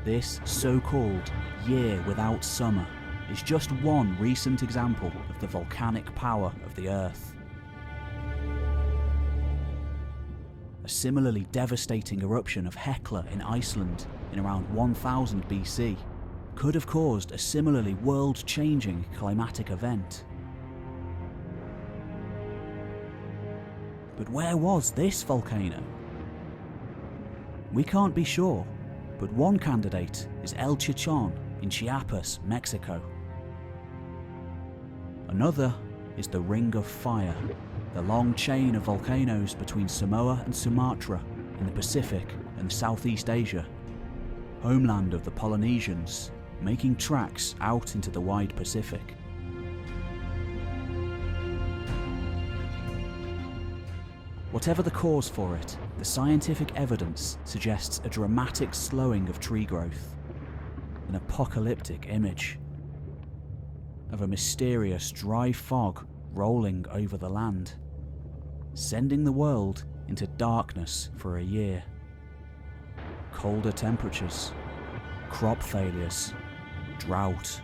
This so-called year without summer is just one recent example of the volcanic power of the Earth. A similarly devastating eruption of Hekla in Iceland in around 1000 BC could have caused a similarly world-changing climatic event. But where was this volcano? We can't be sure, but one candidate is El Chichon in Chiapas, Mexico. Another is the Ring of Fire, the long chain of volcanoes between Samoa and Sumatra in the Pacific and Southeast Asia, homeland of the Polynesians, making tracks out into the wide Pacific. Whatever the cause for it, the scientific evidence suggests a dramatic slowing of tree growth, an apocalyptic image of a mysterious dry fog rolling over the land, sending the world into darkness for a year. Colder temperatures, crop failures, drought,